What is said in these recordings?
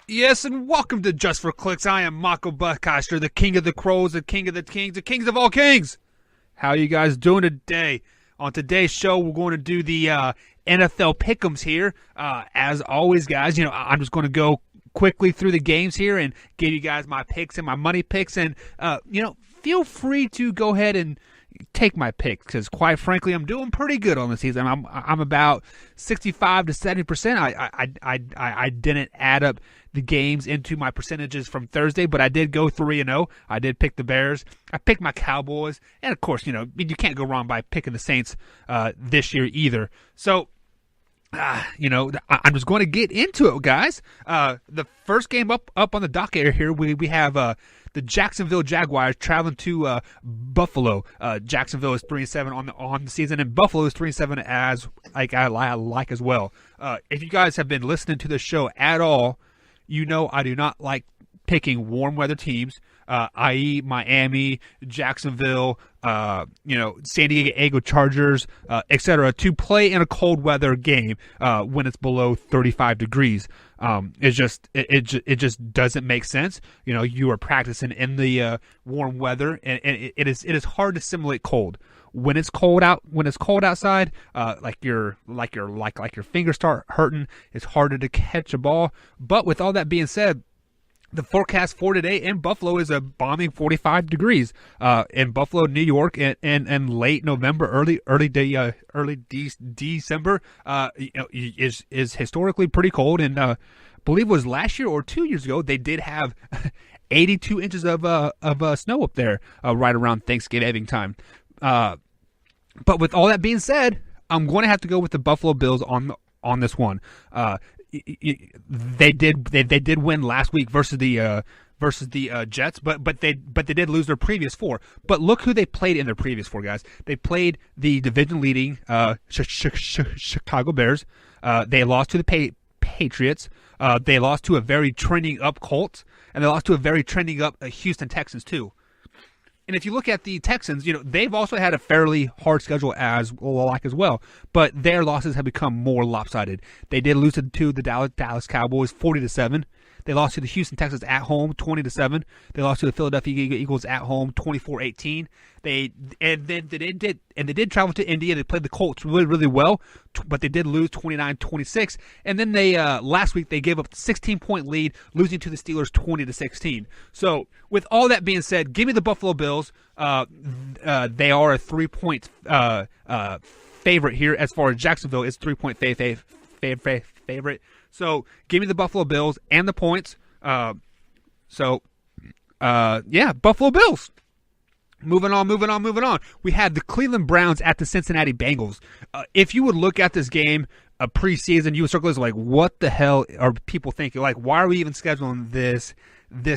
Yes, and welcome to Just for Clicks. I am Mako Buckcaster, the king of the crows, the king of the kings, the kings of all kings. How are you guys doing today? On today's show, we're going to do the NFL pick'ems here. As always, guys, I'm just going to go quickly through the games here and give you guys my picks and my money picks. And, feel free to go ahead and take my picks because, quite frankly, I'm doing pretty good on the season. I'm about 65 to 70%. I didn't add up the games into my percentages from Thursday, but I did go 3-0. I did pick the Bears. I picked my Cowboys, and of course, you can't go wrong by picking the Saints this year either. So, I'm just going to get into it, guys. The first game up on the docket here, we have the Jacksonville Jaguars traveling to Buffalo. Jacksonville is 3-7 on the season, and Buffalo is 3-7 as I like as well. If you guys have been listening to the show at all, I do not like picking warm weather teams, i.e. Miami, Jacksonville, San Diego Chargers, etc., to play in a cold weather game when it's below 35 degrees. It just doesn't make sense. You are practicing in the warm weather, and it is hard to simulate cold. When it's cold outside, like your fingers start hurting. It's harder to catch a ball. But with all that being said, the forecast for today in Buffalo is a bombing 45 degrees. In Buffalo, New York, and late November, early December, is historically pretty cold. And I believe it was last year or 2 years ago, they did have 82 inches of snow up there right around Thanksgiving time. But with all that being said, I'm going to have to go with the Buffalo Bills on this one. They did win last week versus the Jets, but they did lose their previous four. But look who they played in their previous four, guys. They played the division leading Chicago Bears. They lost to the Patriots. They lost to a very trending up Colts, and they lost to a very trending up Houston Texans too. And if you look at the Texans, they've also had a fairly hard schedule as well, but their losses have become more lopsided. They did lose to the Dallas Cowboys 40-7. They lost to the Houston Texans at home 20-7. They lost to the Philadelphia Eagles at home 24-18. They did travel to India. They played the Colts really, really well, but they did lose 29-26. And then they last week they gave up a 16-point lead, losing to the Steelers 20-16. So with all that being said, give me the Buffalo Bills. They are a 3-point favorite here. As far as Jacksonville is 3-point favorite. So give me the Buffalo Bills and the points. Buffalo Bills. Moving on. We had the Cleveland Browns at the Cincinnati Bengals. If you would look at this game preseason, you would circle this like, what the hell are people thinking? Like, why are we even scheduling this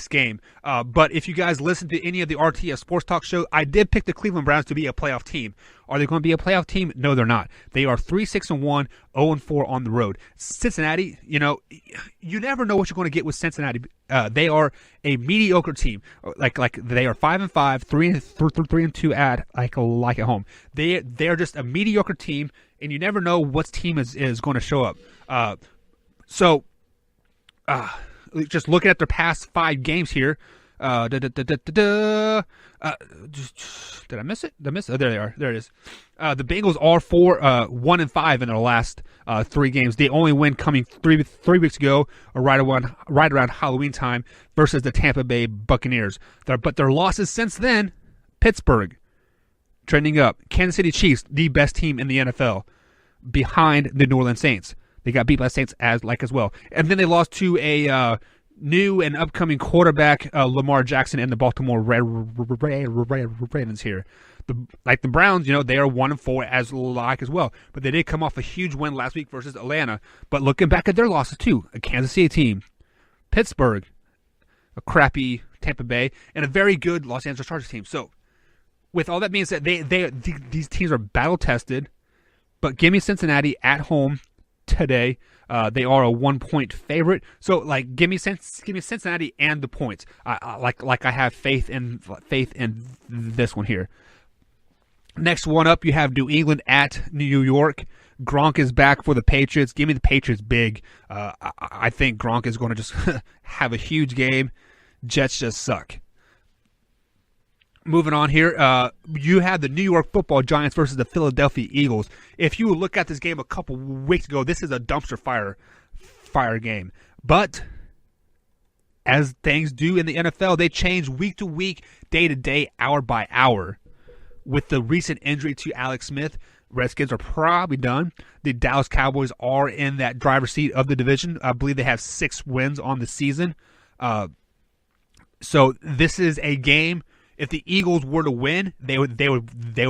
game? But if you guys listen to any of the RTS Sports Talk show, I did pick the Cleveland Browns to be a playoff team. Are they going to be a playoff team? No, they're not. They are 3-6-1, 0-4 on the road. Cincinnati, you never know what you're going to get with Cincinnati. They are a mediocre team. Like they are 5-5, 3-2 at at home. They are just a mediocre team, and you never know what team is going to show up. Just looking at their past 5 games here. Did I miss it? Oh, there they are. There it is. The Bengals are 1-5 in their last 3 games. They only win coming three weeks ago, or right around Halloween time, versus the Tampa Bay Buccaneers. But their losses since then: Pittsburgh, trending up; Kansas City Chiefs, the best team in the NFL, behind the New Orleans Saints. They got beat by the Saints as well. And then they lost to a new and upcoming quarterback, Lamar Jackson, and the Baltimore Ravens here. The Browns, they are 1-4 as well. But they did come off a huge win last week versus Atlanta. But looking back at their losses too, a Kansas City team, Pittsburgh, a crappy Tampa Bay, and a very good Los Angeles Chargers team. So with all that being said, these teams are battle-tested. But give me Cincinnati at home today. They are a 1-point favorite. So give me Cincinnati and the points. I have faith in this one here. Next one up, you have New England at New York. Gronk is back for the Patriots. Give me the Patriots big. I think Gronk is going to just have a huge game. Jets just suck. Moving on here, you have the New York Football Giants versus the Philadelphia Eagles. If you look at this game a couple weeks ago, this is a dumpster fire game. But as things do in the NFL, they change week to week, day to day, hour by hour. With the recent injury to Alex Smith, Redskins are probably done. The Dallas Cowboys are in that driver's seat of the division. I believe they have 6 wins on the season. So this is a game. If the Eagles were to win, they would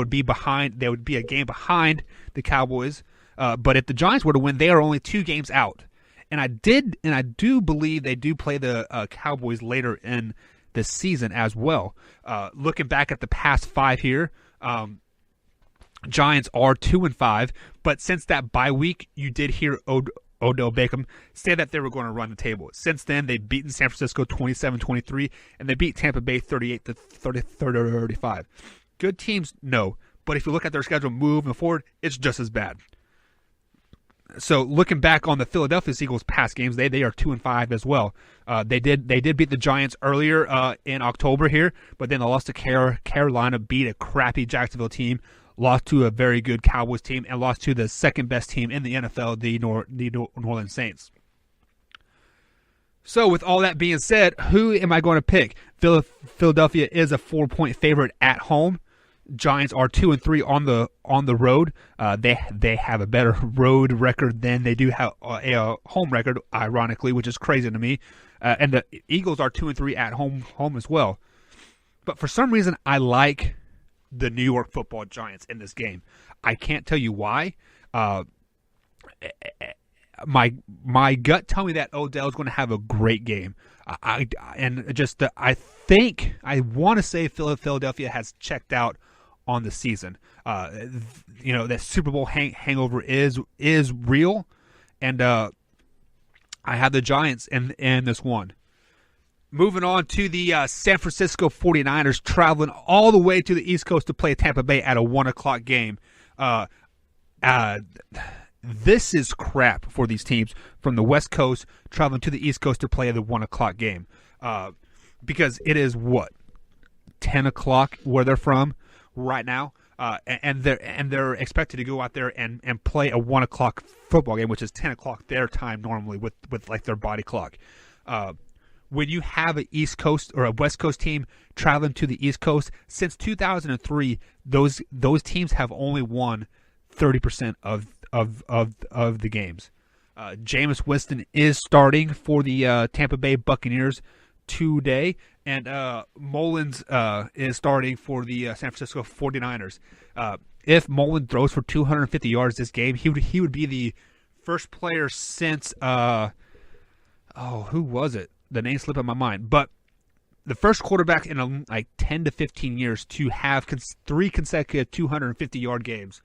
be behind. They would be a game behind the Cowboys. But if the Giants were to win, they are only 2 games out. And I do believe they do play the Cowboys later in the season as well. Looking back at the past 5 here, Giants are 2-5. But since that bye week, you did hear Odell Beckham say that they were going to run the table. Since then, they've beaten San Francisco 27-23, and they beat Tampa Bay 38-35. Good teams, no. But if you look at their schedule moving forward, it's just as bad. So looking back on the Philadelphia Eagles past games, they are 2-5 as well. They did beat the Giants earlier in October here, but then they lost to Carolina, beat a crappy Jacksonville team, lost to a very good Cowboys team, and lost to the second best team in the NFL, the New Orleans Saints. So with all that being said, who am I going to pick? Philadelphia is a 4-point favorite at home. Giants are 2-3 on the road. They have a better road record than they do have a home record, ironically, which is crazy to me. And the Eagles are 2-3 at home as well. But for some reason, I like the New York Football Giants in this game. I can't tell you why. My gut tells me that Odell is going to have a great game. I think I want to say Philadelphia has checked out on the season. That Super Bowl hangover is real, and I have the Giants in this one. Moving on to the San Francisco 49ers, traveling all the way to the East Coast to play Tampa Bay at a 1 o'clock game. This is crap for these teams from the West Coast traveling to the East Coast to play the 1 o'clock game. Because it is 10 o'clock where they're from right now, and they're expected to go out there and play a 1 o'clock football game, which is 10 o'clock their time normally with like their body clock. When you have an East Coast or a West Coast team traveling to the East Coast, since 2003, those teams have only won 30% of the games. Jameis Winston is starting for the Tampa Bay Buccaneers today, and Mullins is starting for the San Francisco 49ers. If Mullins throws for 250 yards this game, he would be the first player since who was it? The name slipped on my mind, but the first quarterback in 10 to 15 years to have 3 consecutive 250-yard games.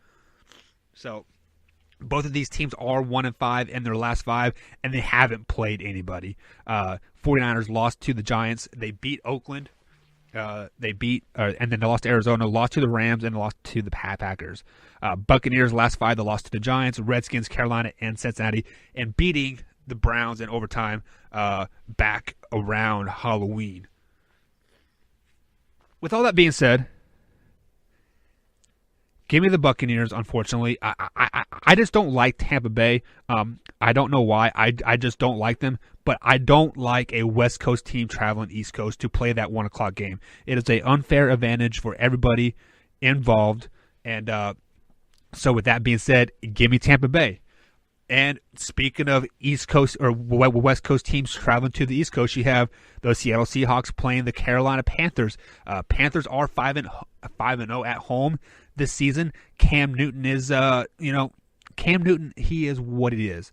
So both of these teams are 1-5 in their last 5, and they haven't played anybody. 49ers lost to the Giants. They beat Oakland. And then they lost to Arizona, lost to the Rams, and lost to the Packers. Buccaneers last 5, they lost to the Giants, Redskins, Carolina, and Cincinnati, and beating the Browns in overtime back around Halloween. With all that being said, give me the Buccaneers, unfortunately. I just don't like Tampa Bay. I don't know why. I just don't like them. But I don't like a West Coast team traveling East Coast to play that 1 o'clock game. It is an unfair advantage for everybody involved. And so with that being said, give me Tampa Bay. And speaking of East Coast or West Coast teams traveling to the East Coast, you have the Seattle Seahawks playing the Carolina Panthers. Panthers are 5-0 at home this season. Cam Newton is, Cam Newton, he is what it is.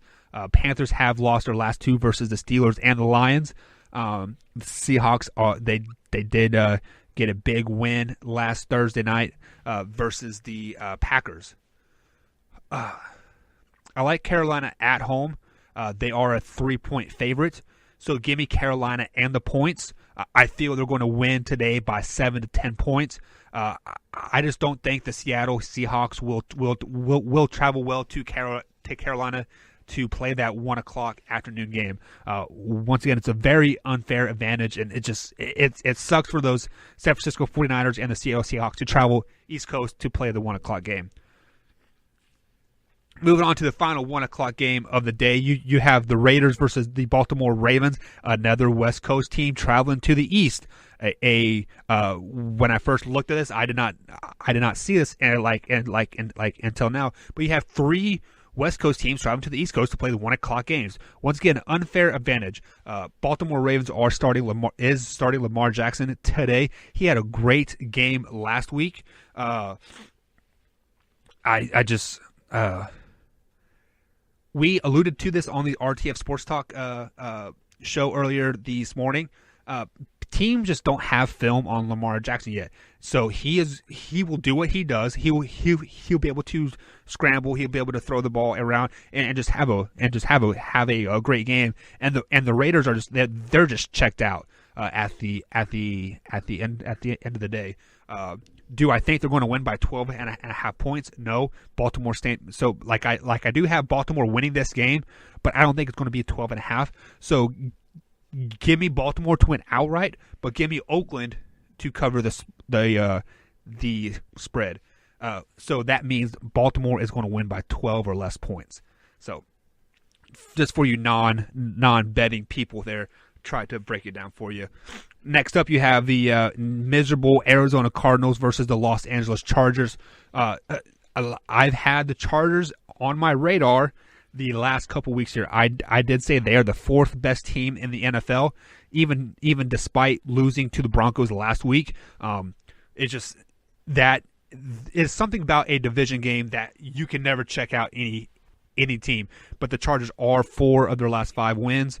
Panthers have lost their last 2 versus the Steelers and the Lions. The Seahawks they did get a big win last Thursday night versus the Packers. I like Carolina at home. They are a 3-point favorite. So give me Carolina and the points. I feel they're going to win today by 7 to 10 points. I just don't think the Seattle Seahawks will travel well to Carolina to play that 1 o'clock afternoon game. Once again, it's a very unfair advantage, and it sucks for those San Francisco 49ers and the Seattle Seahawks to travel East Coast to play the 1 o'clock game. Moving on to the final 1 o'clock game of the day, you have the Raiders versus the Baltimore Ravens, another West Coast team traveling to the East. When I first looked at this, I did not see this until now. But you have 3 West Coast teams traveling to the East Coast to play the 1 o'clock games. Once again, an unfair advantage. Baltimore Ravens are starting Lamar Jackson today. He had a great game last week. We alluded to this on the RTF Sports Talk show earlier this morning. Teams just don't have film on Lamar Jackson yet, so he will do what he does. He'll be able to scramble. He'll be able to throw the ball around and just have a great game. And the Raiders are they're just checked out at the end of the day. Do I think they're going to win by 12 and a half points? No. Baltimore State. So I do have Baltimore winning this game, but I don't think it's going to be 12 and a half. So give me Baltimore to win outright, but give me Oakland to cover the spread. So that means Baltimore is going to win by 12 or less points. So just for you non-betting people there, try to break it down for you. Next up, you have the miserable Arizona Cardinals versus the Los Angeles Chargers. I've had the Chargers on my radar the last couple weeks here. I did say they are the 4th best team in the NFL, even despite losing to the Broncos last week. It's just that it's something about a division game that you can never check out any team. But the Chargers are 4 of their last 5 wins.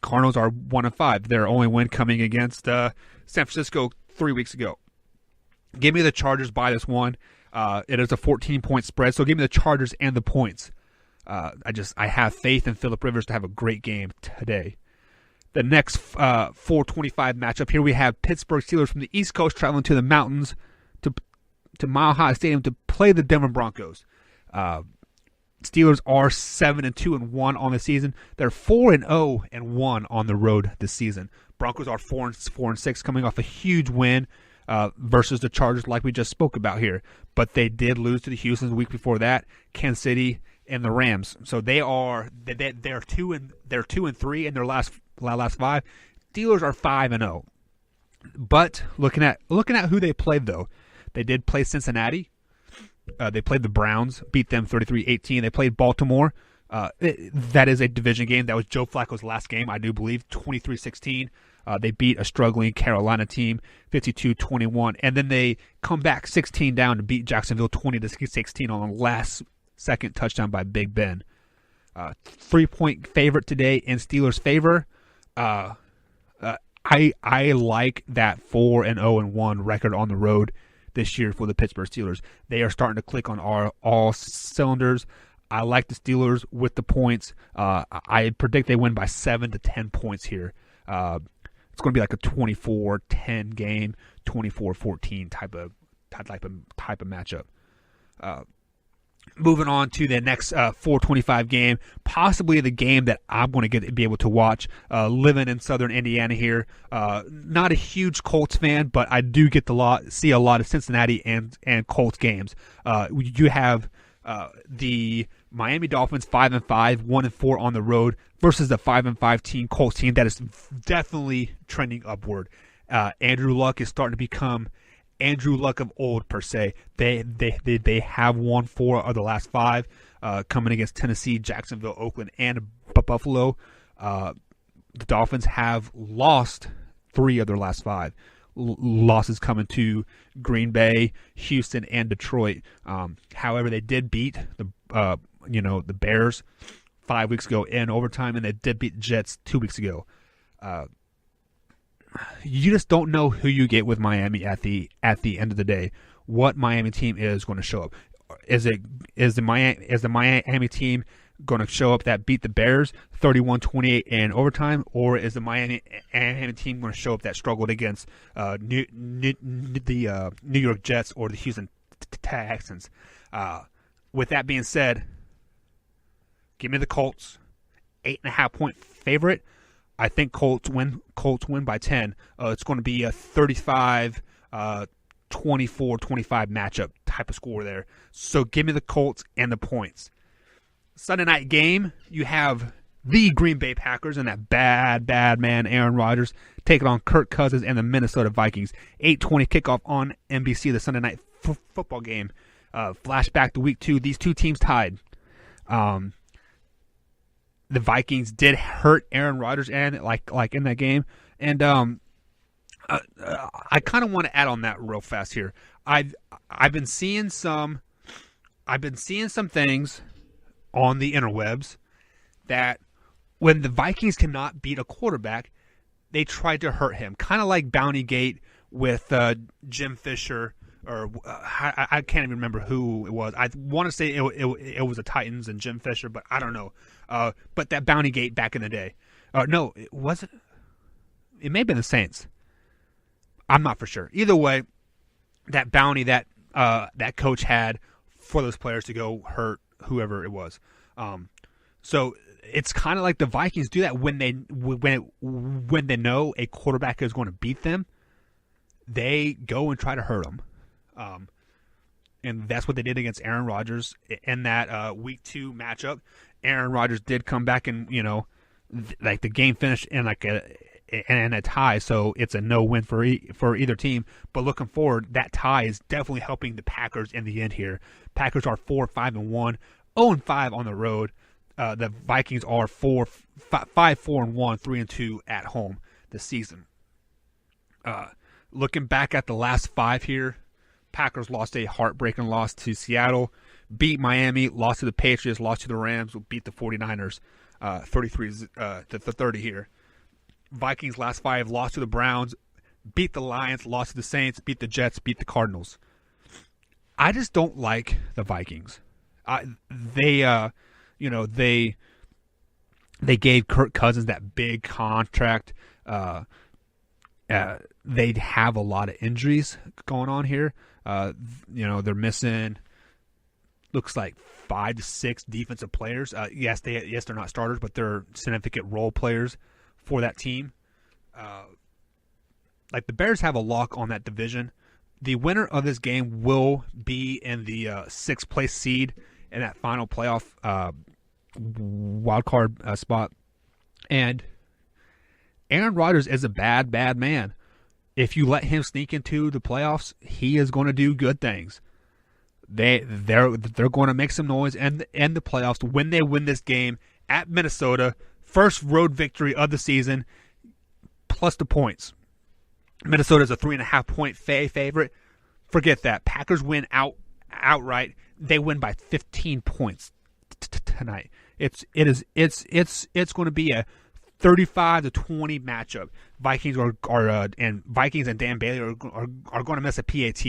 Cardinals are 1 of 5. Their only win coming against San Francisco 3 weeks ago. Give me the Chargers by this one. It is a 14-point spread, so give me the Chargers and the points. I have faith in Phillip Rivers to have a great game today. The next 4:25 matchup here, we have Pittsburgh Steelers from the East Coast traveling to the mountains to Mile High Stadium to play the Denver Broncos. Steelers are 7-2-1 on the season. They're 4-0-1 on the road this season. Broncos are 4-6, coming off a huge win versus the Chargers, like we just spoke about here. But they did lose to the Houston the week before that, Kansas City, and the Rams. So they're 2-3 in their last 5. Steelers are 5-0. But looking at who they played though, they did play Cincinnati. They played the Browns, beat them 33-18. They played Baltimore. That is a division game. That was Joe Flacco's last game, I do believe, 23-16. They beat a struggling Carolina team 52-21. And then they come back 16 down to beat Jacksonville 20-16 on the last second touchdown by Big Ben. 3-point favorite today in Steelers' favor. I like that 4-0-1 record on the road this year for the Pittsburgh Steelers. They are starting to click on all cylinders. I like the Steelers with the points. I predict they win by 7 to 10 points here. It's going to be like a 24-10 game, 24-14 type of matchup. Moving on to the next 4:25 game, possibly the game that I'm going to be able to watch. Living in Southern Indiana here, not a huge Colts fan, but I do get to see a lot of Cincinnati and Colts games. You have the Miami Dolphins 5-5, 1-4 on the road versus the 5-5 team Colts team that is definitely trending upward. Andrew Luck is starting to become Andrew Luck of old, per se. They have won 4 of the last 5, coming against Tennessee, Jacksonville, Oakland, and Buffalo. The Dolphins have lost 3 of their last 5. Losses coming to Green Bay, Houston, and Detroit. However, they did beat the Bears 5 weeks ago in overtime, and they did beat the Jets 2 weeks ago. You just don't know who you get with Miami at the end of the day. What Miami team is going to show up? Is the Miami team going to show up that beat the Bears 31-28 in overtime, or is the Miami team going to show up that struggled against the New York Jets or the Houston Texans? With that being said, give me the Colts, 8.5-point favorite. I think Colts win by 10. It's going to be a 35 24-25 matchup type of score there. So give me the Colts and the points. Sunday night game, you have the Green Bay Packers and that bad man Aaron Rodgers taking on Kirk Cousins and the Minnesota Vikings. 8:20 kickoff on NBC, the Sunday night football game. Flashback to week 2. These two teams tied. The Vikings did hurt Aaron Rodgers and like in that game, and I kind of want to add on that real fast here. I've been seeing some things on the interwebs that when the Vikings cannot beat a quarterback, they try to hurt him, kind of like Bountygate with Jim Fisher, or I can't even remember who it was. I want to say it was the Titans and Jim Fisher, but I don't know. But that Bountygate back in the day. No, it wasn't. It may have been the Saints. I'm not for sure. Either way, that bounty that coach had for those players to go hurt whoever it was. So it's kind of like the Vikings do that when they know a quarterback is going to beat them, they go and try to hurt them. And that's what they did against Aaron Rodgers in that week 2 matchup. Aaron Rodgers did come back and, like the game finished in like a tie, so it's a no-win for either team. But looking forward, that tie is definitely helping the Packers in the end here. Packers are 4-5-1, 0-5 on the road. The Vikings are 5-4-1, 3-2 at home this season. Looking back at the last 5 here, Packers lost a heartbreaking loss to Seattle, beat Miami, lost to the Patriots, lost to the Rams, beat the 49ers 33-30 here. Vikings last 5 lost to the Browns, beat the Lions, lost to the Saints, beat the Jets, beat the Cardinals. I just don't like the Vikings. They gave Kirk Cousins that big contract. They have a lot of injuries going on here. They're missing, looks like 5 to 6 defensive players. Yes, they're not starters, but they're significant role players for that team. Like the Bears have a lock on that division. The winner of this game will be in the 6th place seed in that final playoff wild card spot. And Aaron Rodgers is a bad man. If you let him sneak into the playoffs, he is going to do good things. They're going to make some noise in the playoffs when they win this game at Minnesota. First road victory of the season, plus the points. Minnesota's a 3.5-point favorite. Forget that. Packers win outright. They win by 15 points tonight. It's going to be a 35-20 matchup. Vikings and Dan Bailey are going to miss a PAT,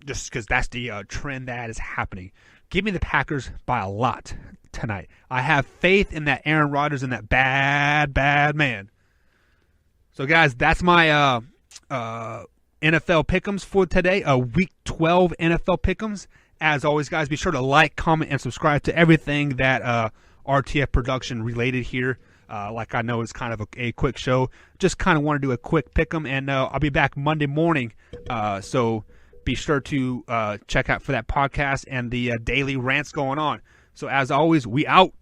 just because that's the trend that is happening. Give me the Packers by a lot tonight. I have faith in that Aaron Rodgers and that bad man. So guys, that's my NFL pick'ems for today. Week 12 NFL pick'ems. As always, guys, be sure to like, comment, and subscribe to everything that RTF production related here. Like I know it's kind of a quick show. Just kind of want to do a quick pick'em, and I'll be back Monday morning. So be sure to check out for that podcast and the daily rants going on. So as always, we out.